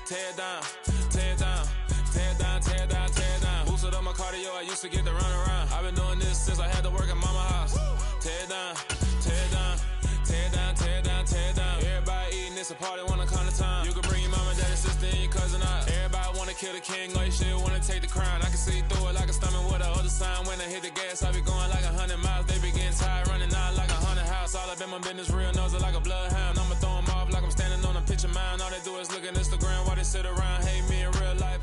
tear it down, tear it down, tear it down, tear it down, tear it down. Boosted up my cardio, I used to get to run around. I've been doing this since I had to work at mama house. Tear it down, tear it down, tear it down, tear it down, tear it down. Everybody eating, it's a party, wanna come to time. You can bring your mama, daddy, sister, and your cousin out. Everybody wanna kill the king, or you shit wanna take the crown. I can see through it like a stomach with a other sign. When I hit the gas, I be going like 100 miles. They be getting tired, running out like a 100 house. All up in my business, real nose like a bloodhound. I'ma throw them off like I'm standing on a picture mound. All they do is look at Instagram while they sit around, hate me in real life.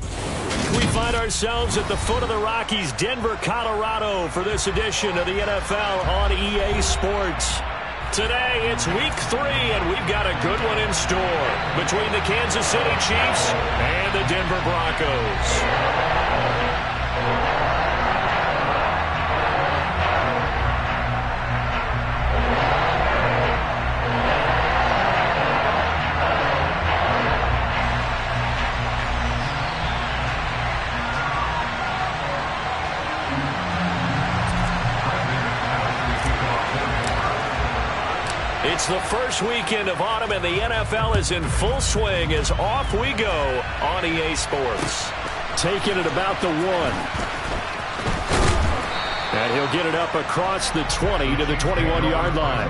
We find ourselves at the foot of the Rockies, Denver, Colorado, for this edition of the NFL on EA Sports. Today, it's week 3, and we've got a good one in store between the Kansas City Chiefs and the Denver Broncos. It's the first weekend of autumn, and the NFL is in full swing as off we go on EA Sports. Taking it about the 1. And he'll get it up across the 20 to the 21-yard line.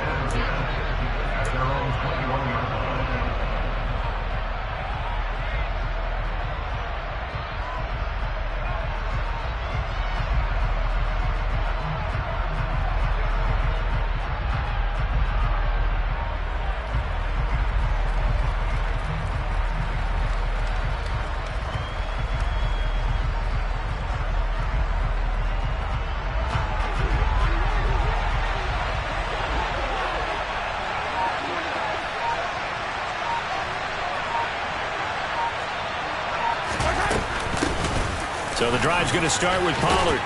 So the drive's going to start with Pollard.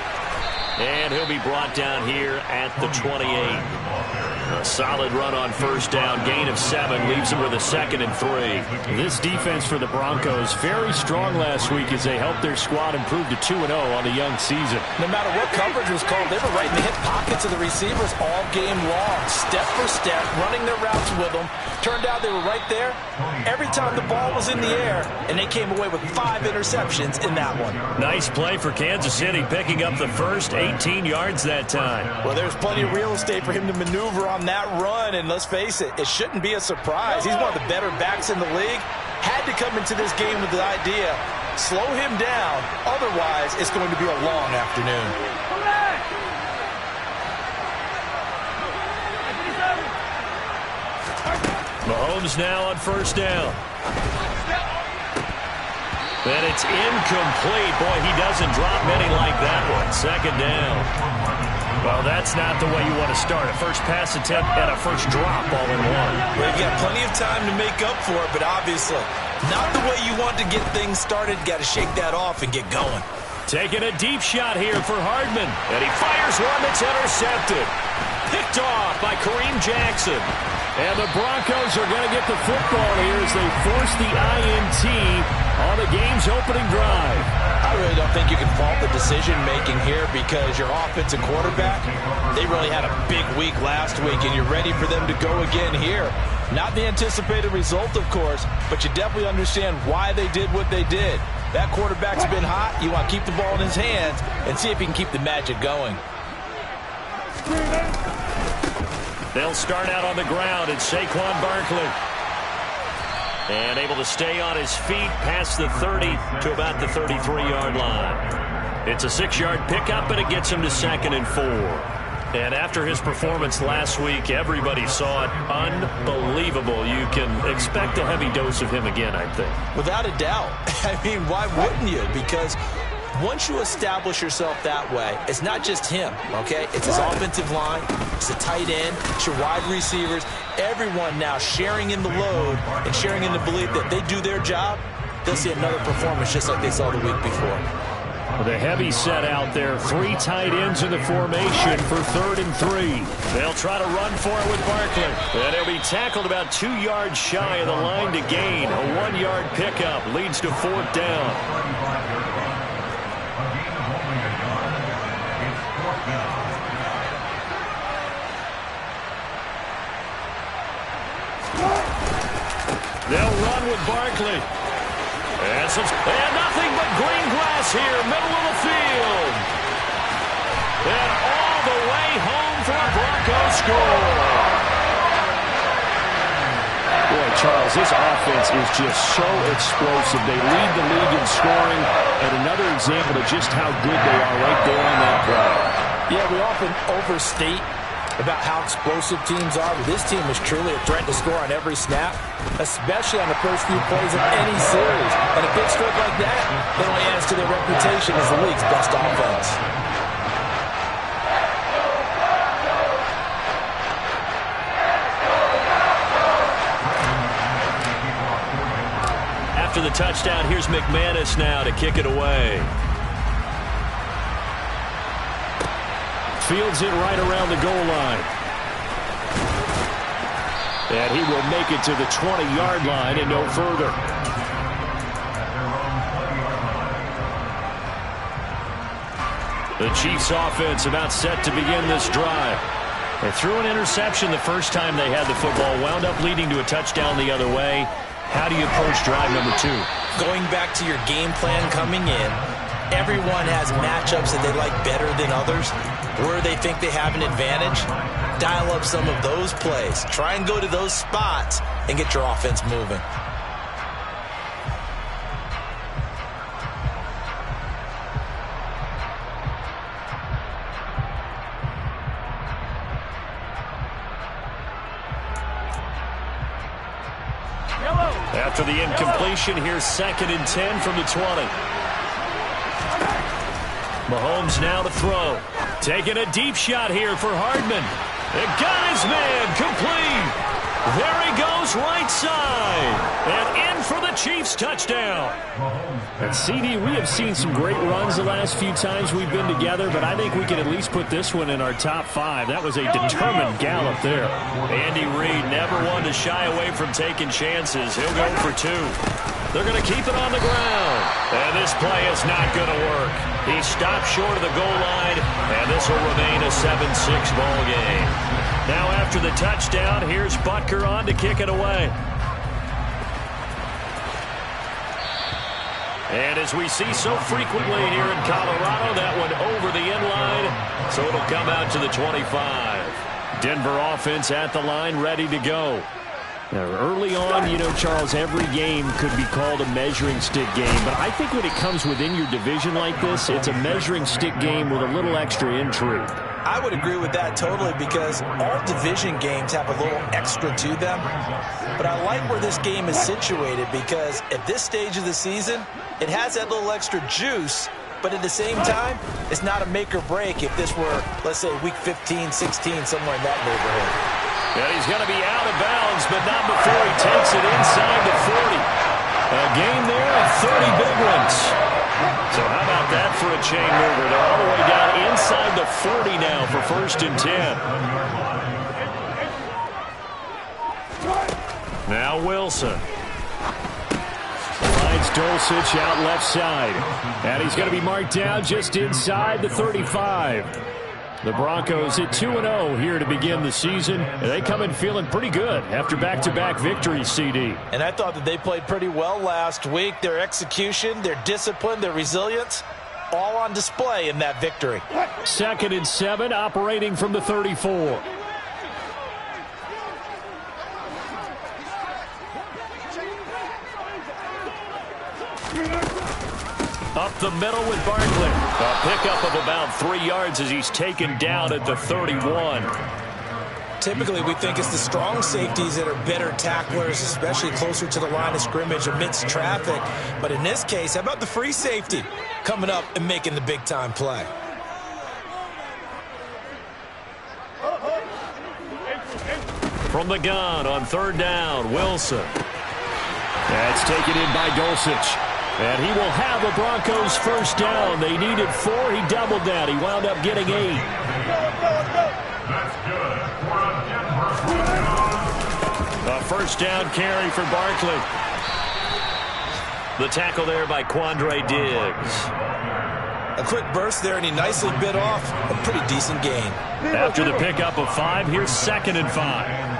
And he'll be brought down here at the 28. A solid run on first down. Gain of 7 leaves him with a 2nd and 3. This defense for the Broncos very strong last week as they helped their squad improve to 2-0 on the young season. No matter what coverage was called, they were right in the hip pockets of the receivers all game long. Step for step, running their routes with them. Turned out they were right there every time the ball was in the air, and they came away with 5 interceptions in that one. Nice play for Kansas City, picking up the first 18 yards that time. Well, there's plenty of real estate for him to maneuver on that run, and let's face it, it shouldn't be a surprise. He's one of the better backs in the league. Had to come into this game with the idea, slow him down, otherwise it's going to be a long afternoon. Mahomes now on first down. And it's incomplete. Boy, he doesn't drop many like that one. 2nd down. Well, that's not the way you want to start. A first pass attempt and a first drop all in one. Well, you've got plenty of time to make up for it, but obviously not the way you want to get things started. Got to shake that off and get going. Taking a deep shot here for Hardman. And he fires one that's intercepted. Picked off by Kareem Jackson. And the Broncos are going to get the football here as they force the INT on the game's opening drive. I really don't think you can fault the decision-making here because your offensive quarterback, they really had a big week last week, and you're ready for them to go again here. Not the anticipated result, of course, but you definitely understand why they did what they did. That quarterback's been hot. You want to keep the ball in his hands and see if he can keep the magic going. They'll start out on the ground. It's Saquon Barkley. And able to stay on his feet past the 30 to about the 33-yard line. It's a 6-yard pickup, and it gets him to 2nd and 4. And after his performance last week, everybody saw it. Unbelievable. You can expect a heavy dose of him again, I think. Without a doubt. I mean, why wouldn't you? Because once you establish yourself that way, it's not just him, okay? It's his offensive line, it's the tight end, it's your wide receivers, everyone now sharing in the load and sharing in the belief that they do their job, they'll see another performance just like they saw the week before. The heavy set out there, 3 tight ends in the formation for 3rd and 3. They'll try to run for it with Barkley. And he'll be tackled about 2 yards shy of the line to gain. A 1-yard pickup leads to 4th down. They'll run with Barkley. And nothing but green grass here, middle of the field. And all the way home for a Broncos score. Boy, Charles, this offense is just so explosive. They lead the league in scoring, and another example of just how good they are right there on that play. Yeah, we often overstate about how explosive teams are, but this team is truly a threat to score on every snap, especially on the first few plays of any series. And a big stroke like that, it only adds to their reputation as the league's best offense. After the touchdown, here's McManus now to kick it away. Fields it right around the goal line. And he will make it to the 20-yard line and no further. The Chiefs offense about set to begin this drive. They threw an interception the first time they had the football, wound up leading to a touchdown the other way. How do you approach drive number 2? Going back to your game plan coming in, everyone has matchups that they like better than others. Where they think they have an advantage, dial up some of those plays. Try and go to those spots and get your offense moving. After the incompletion, here's 2nd and 10 from the 20. Mahomes now to throw. Taking a deep shot here for Hardman. It got his man complete. There he goes right side. And in for the Chiefs touchdown. And CD, we have seen some great runs the last few times we've been together, but I think we can at least put this one in our top 5. That was a determined gallop there. Andy Reid never one to shy away from taking chances. He'll go for 2. They're going to keep it on the ground. And this play is not going to work. He stopped short of the goal line, and this will remain a 7-6 ball game. Now after the touchdown, here's Butker on to kick it away. And as we see so frequently here in Colorado, that one over the end line, so it'll come out to the 25. Denver offense at the line, ready to go. Now, early on, you know, Charles, every game could be called a measuring stick game, but I think when it comes within your division like this, it's a measuring stick game with a little extra intrigue. I would agree with that totally, because all division games have a little extra to them. But I like where this game is situated, because at this stage of the season, it has that little extra juice, but at the same time, it's not a make or break if this were, let's say, week 15, 16, somewhere in that neighborhood. And he's going to be out of bounds, but not before he takes it inside the 40. A gain there of 30 big ones. So how about that for a chain mover? They're all the way down inside the 40 now for 1st and 10. Now Wilson. Finds Dulcich out left side. And he's going to be marked down just inside the 35. The Broncos at 2-0 here to begin the season. And they come in feeling pretty good after back-to-back victories, CD. And I thought that they played pretty well last week. Their execution, their discipline, their resilience, all on display in that victory. 2nd and 7, operating from the 34. Up the middle with Barkley. A pickup of about 3 yards as he's taken down at the 31. Typically, we think it's the strong safeties that are better tacklers, especially closer to the line of scrimmage amidst traffic. But in this case, how about the free safety coming up and making the big-time play? From the gun on 3rd down, Wilson. That's taken in by Dulcich. And he will have the Broncos 1st down. They needed 4. He doubled that. He wound up getting 8. A 1st down carry for Barkley. The tackle there by Quandre Diggs. A quick burst there, and he nicely bit off a pretty decent gain. After the pickup of 5, here's 2nd and 5.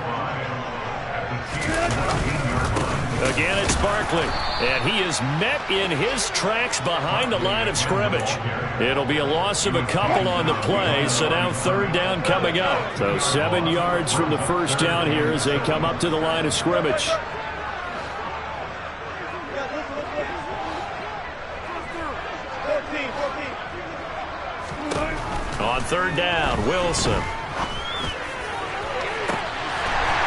Again, it's Barkley. And he is met in his tracks behind the line of scrimmage. It'll be a loss of a couple on the play, so now third down coming up. So 7 yards from the first down here as they come up to the line of scrimmage. On third down, Wilson.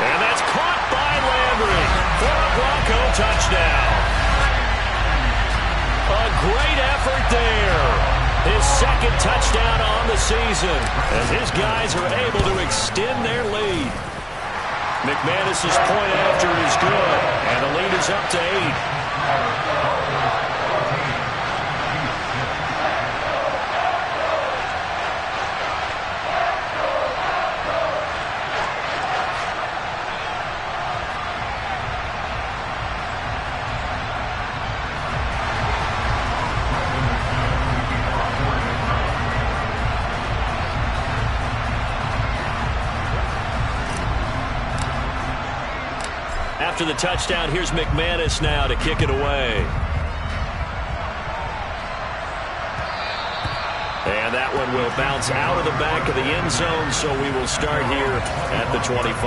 And that's caught by Landry for a Bronco touchdown. A great effort there. His second touchdown on the season as his guys are able to extend their lead. McManus's point after is good, and the lead is up to 8. After the touchdown, here's McManus now to kick it away. And that one will bounce out of the back of the end zone, so we will start here at the 25.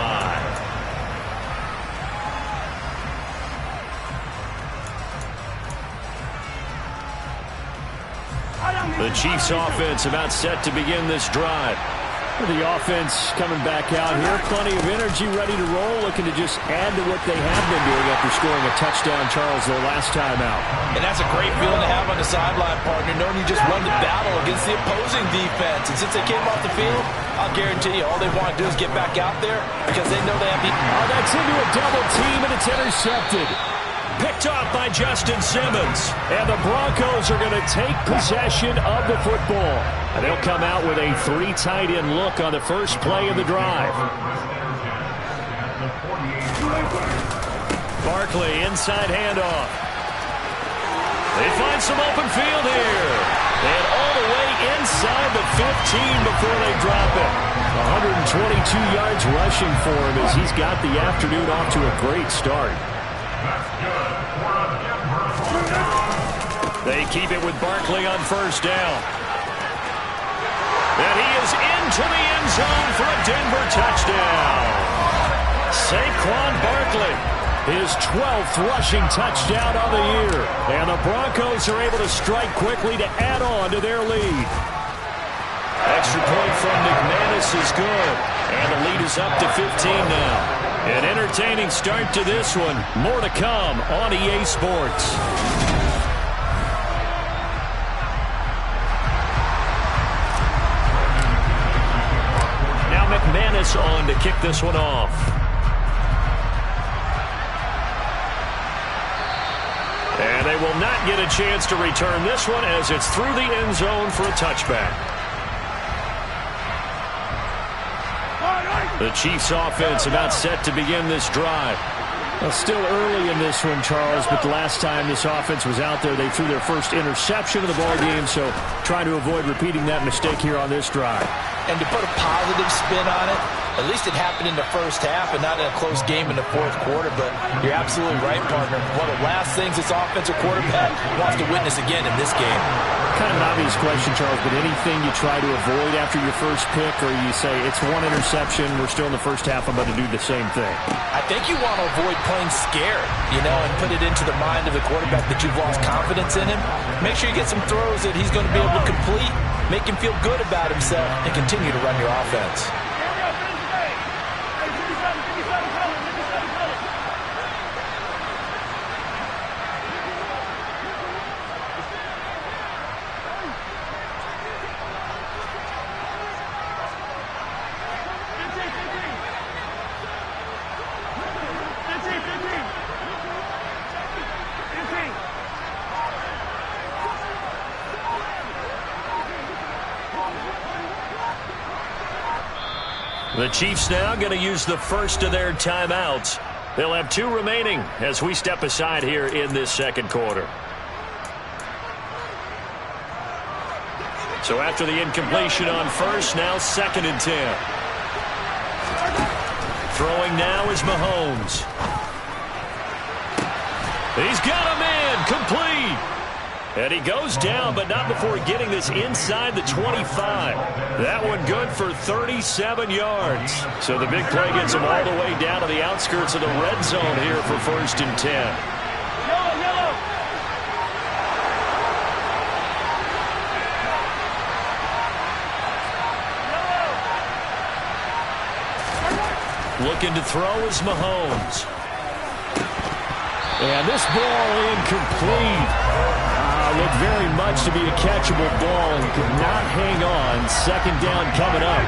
The Chiefs offense about set to begin this drive. The offense coming back out here. Plenty of energy, ready to roll, looking to just add to what they have been doing after scoring a touchdown, Charles, their last time out. And that's a great feeling to have on the sideline, partner, knowing you just won the battle against the opposing defense. And since they came off the field, I'll guarantee you all they want to do is get back out there because they know they have the... Oh, that's into a double team, and it's intercepted. Picked off by Justin Simmons. And the Broncos are going to take possession of the football. And they'll come out with a 3 tight end look on the first play of the drive. Barkley, inside handoff. They find some open field here. And all the way inside the 15 before they drop it. 122 yards rushing for him as he's got the afternoon off to a great start. They keep it with Barkley on first down. And he is into the end zone for a Denver touchdown. Saquon Barkley, his 12th rushing touchdown of the year. And the Broncos are able to strike quickly to add on to their lead. Extra point from McManus is good. And the lead is up to 15 now. An entertaining start to this one. More to come on EA Sports. Now McManus on to kick this one off. And they will not get a chance to return this one as it's through the end zone for a touchback. The Chiefs offense about set to begin this drive. Well, still early in this one, Charles, but the last time this offense was out there, they threw their first interception of the ball game, so trying to avoid repeating that mistake here on this drive. And to put a positive spin on it, at least it happened in the first half and not in a close game in the fourth quarter, but you're absolutely right, partner. One of the last things this offensive quarterback wants to witness again in this game. Kind of an obvious question, Charles, but anything you try to avoid after your first pick, or you say it's one interception, we're still in the first half, I'm going to do the same thing? I think you want to avoid playing scared, and put it into the mind of the quarterback that you've lost confidence in him. Make sure you get some throws that he's going to be able to complete, make him feel good about himself, and continue to run your offense. The Chiefs now going to use the first of their timeouts. They'll have 2 remaining as we step aside here in this second quarter. So after the incompletion on first, now 2nd and 10. Throwing now is Mahomes. He's got him in, complete. And he goes down, but not before getting this inside the 25. That one good for 37 yards. So the big play gets him all the way down to the outskirts of the red zone here for 1st and 10. Looking to throw is Mahomes. And this ball incomplete. Looked very much to be a catchable ball and could not hang on. 2nd down coming up.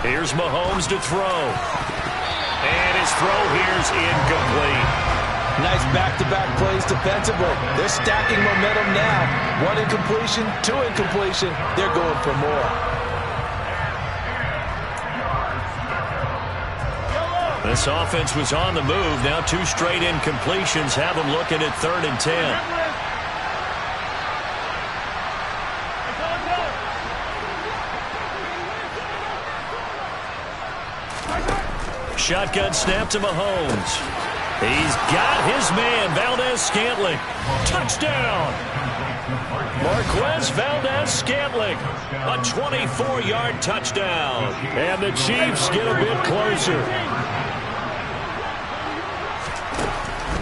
Here's Mahomes to throw. And his throw here's incomplete. Nice back-to-back plays defensively. They're stacking momentum now. 1 incompletion, 2 incompletion. They're going for more. This offense was on the move. Now 2 straight incompletions have them looking at 3rd and 10. Shotgun snap to Mahomes. He's got his man, Valdez-Scantling. Touchdown! Marquez Valdez-Scantling. A 24-yard touchdown. And the Chiefs get a bit closer.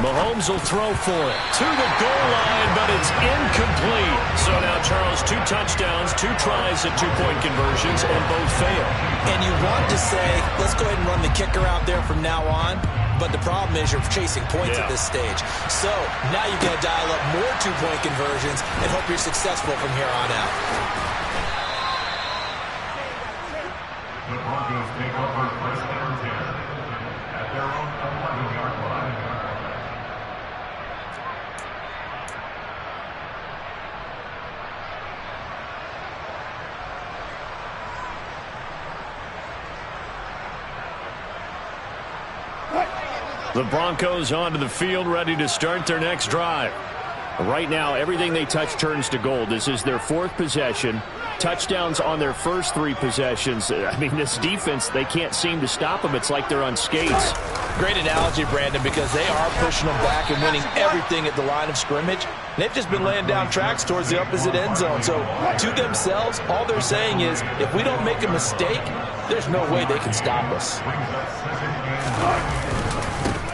Mahomes will throw for it. To the goal line, but it's incomplete. So now, Charles, 2 touchdowns, 2 tries at 2-point conversions, and both fail. And you want to say, let's go ahead and run the kicker out there from now on. But the problem is you're chasing points at this stage. So now you've got to dial up more 2-point conversions and hope you're successful from here on out. The Broncos take over 1st and 10 at their own 11-yard line. The Broncos onto the field, ready to start their next drive. Right now, everything they touch turns to gold. This is their 4th possession. Touchdowns on their first 3 possessions. I mean, this defense, they can't seem to stop them. It's like they're on skates. Great analogy, Brandon, because they are pushing them back and winning everything at the line of scrimmage. They've just been laying down tracks towards the opposite end zone. So to themselves, all they're saying is, if we don't make a mistake, there's no way they can stop us.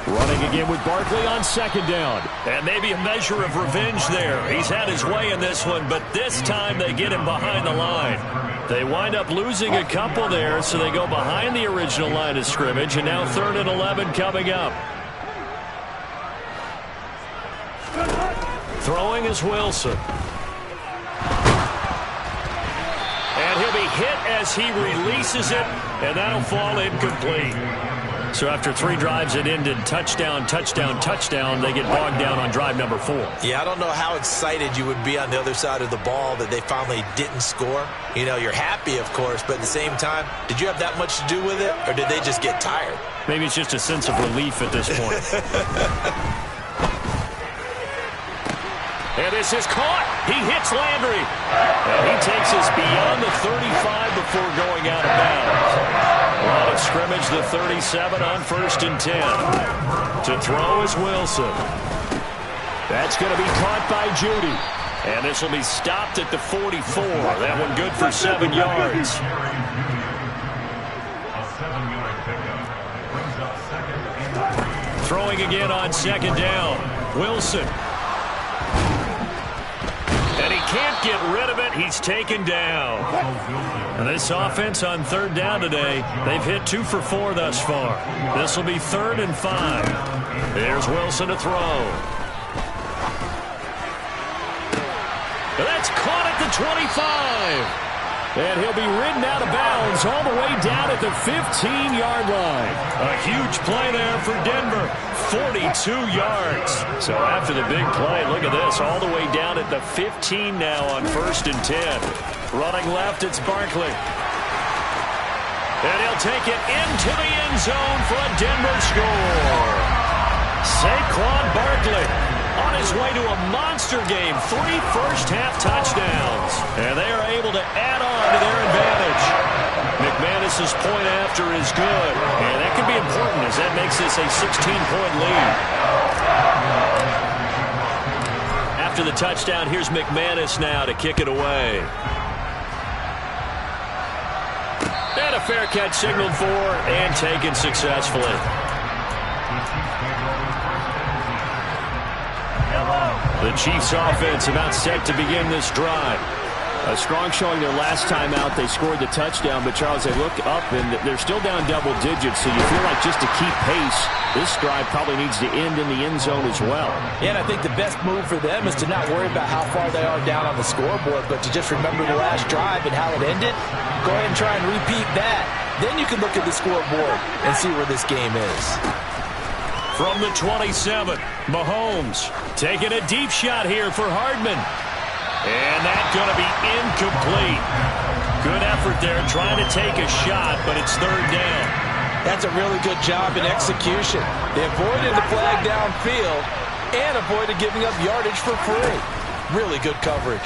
Running again with Barkley on 2nd down. And maybe a measure of revenge there. He's had his way in this one, but this time they get him behind the line. They wind up losing a couple there, so they go behind the original line of scrimmage, and now 3rd and 11 coming up. Throwing is Wilson. And he'll be hit as he releases it, and that'll fall incomplete. So after 3 drives that ended touchdown, touchdown, touchdown, they get bogged down on drive number 4. Yeah, I don't know how excited you would be on the other side of the ball that they finally didn't score. You know, you're happy, of course, but at the same time, did you have that much to do with it, or did they just get tired? Maybe it's just a sense of relief at this point. And this is caught. He hits Landry. And he takes us beyond the 35 before going out of bounds. Line of scrimmage, the 37 on 1st and 10. To throw is Wilson. That's going to be caught by Judy. And this will be stopped at the 44. That one good for 7 yards. A 7-yard pickup brings up 2nd and 3. Throwing again on 2nd down. Wilson. And he can't get rid of it. He's taken down. And this offense on 3rd down today, they've hit 2 for 4 thus far. This will be 3rd and 5. There's Wilson to throw. That's caught at the 25. And he'll be ridden out of bounds all the way down at the 15-yard line. A huge play there for Denver. 42 yards. So after the big play, look at this, all the way down at the 15 now on 1st and 10. Running left, it's Barkley. And he'll take it into the end zone for a Denver score. Saquon Barkley. on his way to a monster game. 3 first-half touchdowns. And they are able to add on to their advantage. McManus's point after is good. And that can be important as that makes this a 16-point lead. After the touchdown, here's McManus now to kick it away. And a fair catch signaled for and taken successfully. The Chiefs offense about set to begin this drive. A strong showing their last time out. They scored the touchdown, but Charles, they look up and they're still down double digits, so you feel like just to keep pace, this drive probably needs to end in the end zone as well. Yeah, and I think the best move for them is to not worry about how far they are down on the scoreboard, but to just remember the last drive and how it ended. Go ahead and try and repeat that. Then you can look at the scoreboard and see where this game is. From the 27, Mahomes taking a deep shot here for Hardman. And that's going to be incomplete. Good effort there trying to take a shot, but it's third down. That's a really good job in execution. They avoided the flag downfield and avoided giving up yardage for free. Really good coverage.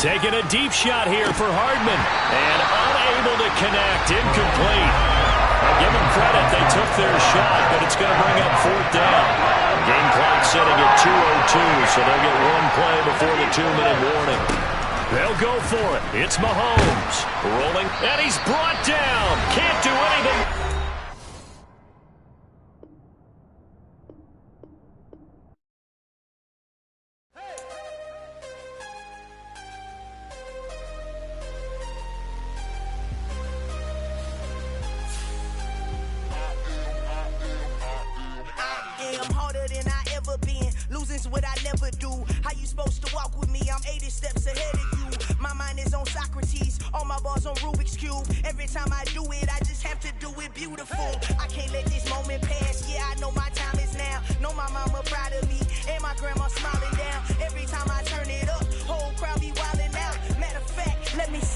Taking a deep shot here for Hardman. And unable to connect. Incomplete. I'll give them credit. They took their shot, but it's going to bring up fourth down. Game clock sitting at 2:02, so they'll get one play before the 2-minute warning. They'll go for it. It's Mahomes. Rolling, and he's brought down. Can't do anything. What I never do. How you supposed to walk with me? I'm 80 steps ahead of you. My mind is on Socrates, all my balls on Rubik's Cube. Every time I do it, I just have to do it beautiful. I can't let this moment pass. Yeah, I know my time is now. Know my mama proud of me, and my grandma smile.